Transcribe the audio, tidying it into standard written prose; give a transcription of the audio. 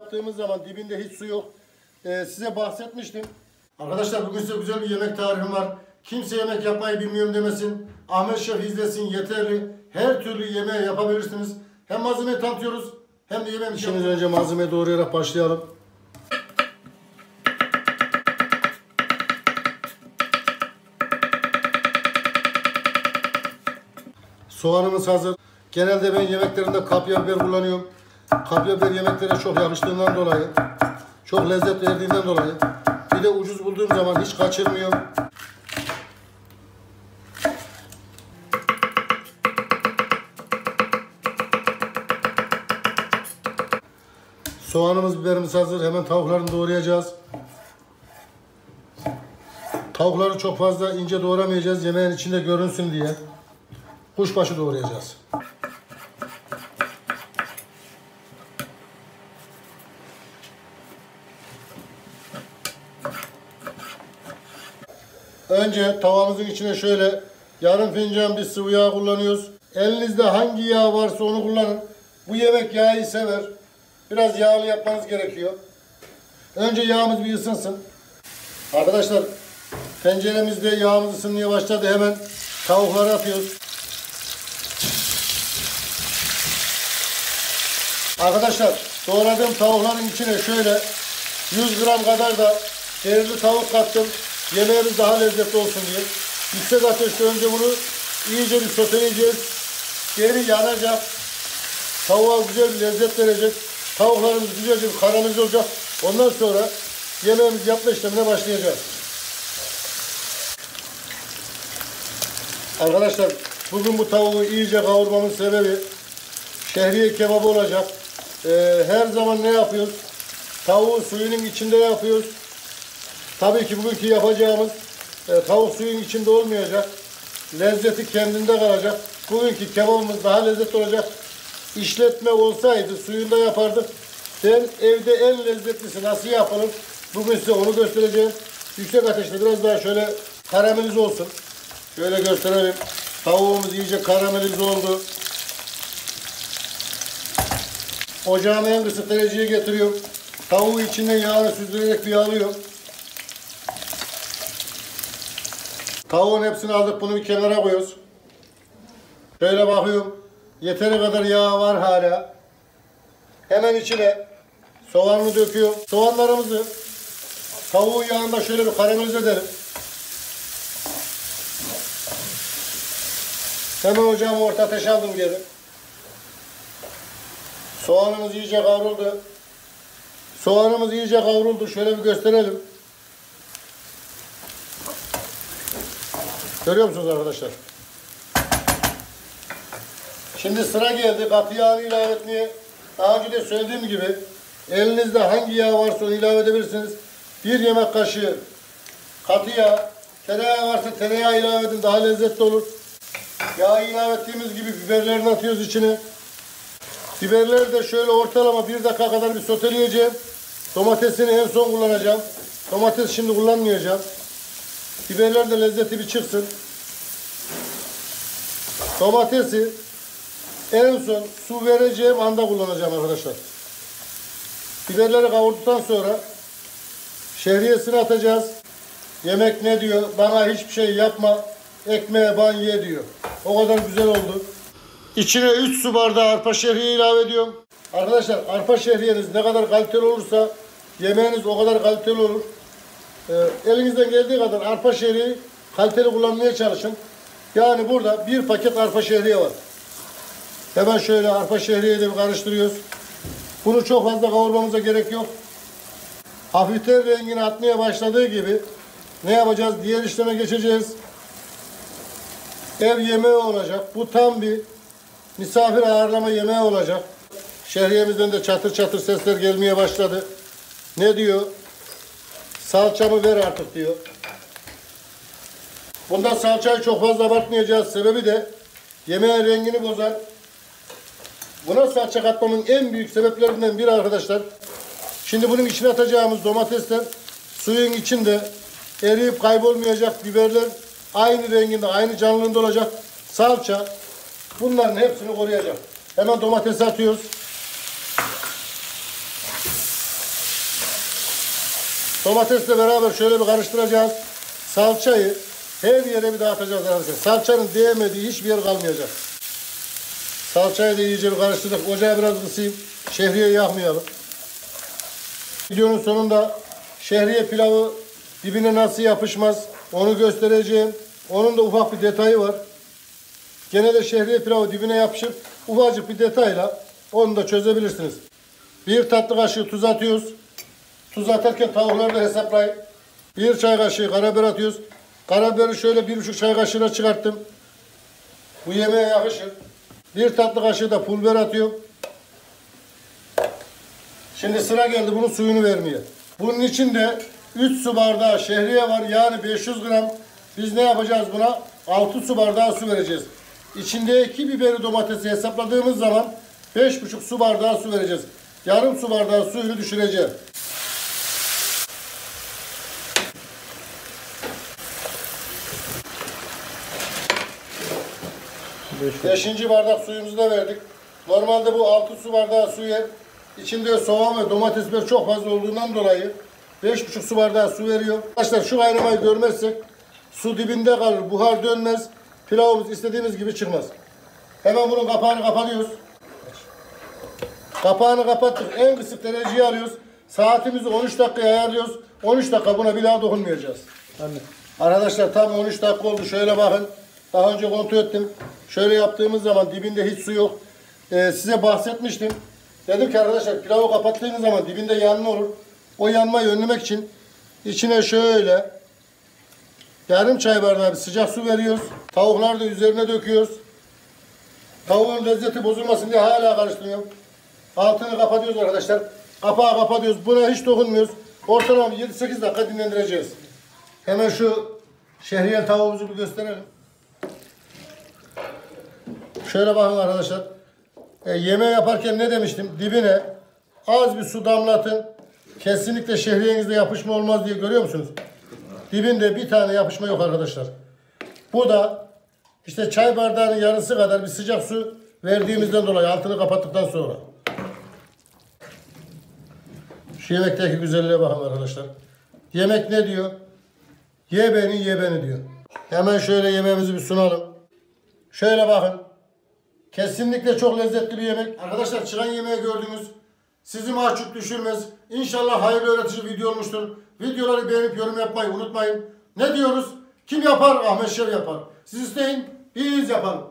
Yaptığımız zaman dibinde hiç su yok. Size bahsetmiştim. Arkadaşlar bugün size güzel bir yemek tarifim var. Kimse yemek yapmayı bilmiyorum demesin. Ahmet Şef izlesin yeterli. Her türlü yemeği yapabilirsiniz. Hem malzemeyi tanıtıyoruz hem de yemeği işimiz önce malzemeyi doğrayarak başlayalım. Soğanımız hazır. Genelde ben yemeklerimde kapya biber kullanıyorum. Kapya biber yemeklere çok yakıştığından dolayı, çok lezzet verdiğinden dolayı, bir de ucuz bulduğum zaman hiç kaçırmıyorum. Soğanımız, biberimiz hazır. Hemen tavuklarını doğrayacağız. Tavukları çok fazla ince doğramayacağız. Yemeğin içinde görünsün diye. Kuşbaşı doğrayacağız. Önce tavamızın içine şöyle yarım fincan bir sıvı yağ kullanıyoruz. Elinizde hangi yağ varsa onu kullanın. Bu yemek yağı sever. Biraz yağlı yapmanız gerekiyor. Önce yağımız bir ısınsın. Arkadaşlar tenceremizde yağımız ısınmaya başladı. Hemen tavukları atıyoruz. Arkadaşlar doğradığım tavukların içine şöyle 100 gram kadar da değerli tavuk kattım. Yemeğimiz daha lezzetli olsun diye. Yüksek ateşte önce bunu iyice bir soteleyeceğiz. Deri yanacak. Tavuğa güzel bir lezzet verecek. Tavuklarımız güzelce bir karamelize olacak. Ondan sonra yemeğimizi yapma işlemine başlayacağız. Arkadaşlar bugün bu tavuğu iyice kavurmamın sebebi şehriye kebabı olacak. Her zaman ne yapıyoruz? Tavuğu suyunun içinde yapıyoruz. Tabii ki bugünkü yapacağımız tavuk suyun içinde olmayacak. Lezzeti kendinde kalacak. Bugünkü kebabımız daha lezzetli olacak. İşletme olsaydı suyunda yapardık. Ben evde en lezzetlisi nasıl yapılır? Bugün size onu göstereceğim. Yüksek ateşte biraz daha şöyle karamelize olsun. Şöyle gösterelim. Tavuğumuz iyice karamelize oldu. Ocağımı en kısık dereceye getiriyorum. Tavuğu içinden yağını süzdürerek bir yağlıyorum. Tavuğun hepsini aldık, bunu bir kenara koyuyoruz. Şöyle bakıyorum. Yeteri kadar yağ var hala. Hemen içine soğanını döküyorum. Soğanlarımızı tavuğun yağında şöyle bir karamelize edelim. Hemen ocağımı orta ateşe aldım geri. Soğanımız iyice kavruldu. Soğanımız iyice kavruldu. Şöyle bir gösterelim. Görüyor musunuz arkadaşlar? Şimdi sıra geldi katı yağını ilave etmeye. Daha önce de söylediğim gibi elinizde hangi yağ varsa onu ilave edebilirsiniz. Bir yemek kaşığı katı yağ, tereyağı varsa tereyağı ilave edin, daha lezzetli olur. Yağı ilave ettiğimiz gibi biberlerini atıyoruz içine. Biberleri de şöyle ortalama 1 dakika kadar bir soteleyeceğim. Domatesini en son kullanacağım. Domates şimdi kullanmayacağım. Biberler de lezzeti bir çıksın. Domatesi en son su vereceğim anda kullanacağım arkadaşlar. Biberleri kavurduktan sonra şehriyesini atacağız. Yemek ne diyor? Bana hiçbir şey yapma, ekmeğe ban ye diyor. O kadar güzel oldu. İçine 3 su bardağı arpa şehriye ilave ediyorum. Arkadaşlar arpa şehriyeniz ne kadar kaliteli olursa yemeğiniz o kadar kaliteli olur. Elinizden geldiği kadar arpa şehriyi kaliteli kullanmaya çalışın. Yani burada bir paket arpa şehriye var. Hemen şöyle arpa şehriyeyi de karıştırıyoruz. Bunu çok fazla kavurmamıza gerek yok. Hafiften rengini atmaya başladığı gibi ne yapacağız? Diğer işleme geçeceğiz. Ev yemeği olacak. Bu tam bir misafir ağırlama yemeği olacak. Şehriyemizden de çatır çatır sesler gelmeye başladı. Ne diyor? Salçamı ver artık diyor. Bunda salçayı çok fazla abartmayacağız. Sebebi de yemeğin rengini bozar. Buna salça katmamın en büyük sebeplerinden biri arkadaşlar. Şimdi bunun içine atacağımız domatesler suyun içinde eriyip kaybolmayacak. Biberler aynı renginde, aynı canlılığında olacak. Salça bunların hepsini koruyacak. Hemen domatesi atıyoruz. Domatesle beraber şöyle bir karıştıracağız. Salçayı her yere bir dağıtacağız arkadaşlar. Salçanın değmediği hiçbir yer kalmayacak. Salçayı da iyice bir karıştırdık. Ocağı biraz kısayım. Şehriye yakmayalım. Videonun sonunda şehriye pilavı dibine nasıl yapışmaz onu göstereceğim. Onun da ufak bir detayı var. Gene de şehriye pilavı dibine yapışıp ufacık bir detayla onu da çözebilirsiniz. 1 tatlı kaşığı tuz atıyoruz. Tuz atarken tavukları da hesaplayın. 1 çay kaşığı karabiber atıyoruz. Karabiberi şöyle 1,5 çay kaşığına çıkarttım. Bu yemeğe yakışır. 1 tatlı kaşığı da pul biber atıyorum. Şimdi sıra geldi bunun suyunu vermeye. Bunun içinde 3 su bardağı şehriye var. Yani 500 gram. Biz ne yapacağız buna? 6 su bardağı su vereceğiz. İçindeki biberi domatesi hesapladığımız zaman 5,5 su bardağı su vereceğiz. Yarım su bardağı suyunu düşüreceğim. 5. bardak suyumuzu da verdik. Normalde bu 6 su bardağı su yer. İçinde soğan ve domates biber çok fazla olduğundan dolayı 5,5 su bardağı su veriyor. Arkadaşlar şu kaynamayı görmezsek su dibinde kalır, buhar dönmez. Pilavımız istediğimiz gibi çıkmaz. Hemen bunun kapağını kapatıyoruz. Kapağını kapattık. En kısık dereceyi alıyoruz. Saatimizi 13 dakikaya ayarlıyoruz. 13 dakika buna bir daha dokunmayacağız. Anladım. Arkadaşlar tam 13 dakika oldu. Şöyle bakın. Daha önce kontrol ettim. Şöyle yaptığımız zaman dibinde hiç su yok. Size bahsetmiştim. Dedim ki arkadaşlar pilavı kapattığınız zaman dibinde yanma olur. O yanmayı önlemek için içine şöyle yarım çay bardağı bir sıcak su veriyoruz. Tavukları da üzerine döküyoruz. Tavuğun lezzeti bozulmasın diye hala karıştırıyorum. Altını kapatıyoruz arkadaşlar. Kapağı kapatıyoruz. Buna hiç dokunmuyoruz. Ortalama 7-8 dakika dinlendireceğiz. Hemen şu şehriyel tavuğumuzu bir gösterelim. Şöyle bakın arkadaşlar. Yemeği yaparken ne demiştim? Dibine az bir su damlatın. Kesinlikle şehriyenizde yapışma olmaz diye görüyor musunuz? Dibinde bir tane yapışma yok arkadaşlar. Bu da işte çay bardağının yarısı kadar bir sıcak su verdiğimizden dolayı altını kapattıktan sonra. Şu yemekteki güzelliğe bakın arkadaşlar. Yemek ne diyor? Ye beni, ye beni diyor. Hemen şöyle yemeğimizi bir sunalım. Şöyle bakın. Kesinlikle çok lezzetli bir yemek. Arkadaşlar çıran yemeği gördünüz. Sizi mahcup düşürmez. İnşallah hayırlı öğretici video olmuştur. Videoları beğenip yorum yapmayı unutmayın. Ne diyoruz? Kim yapar? Ahmet Şef yapar. Siz isteyin, biz yapalım.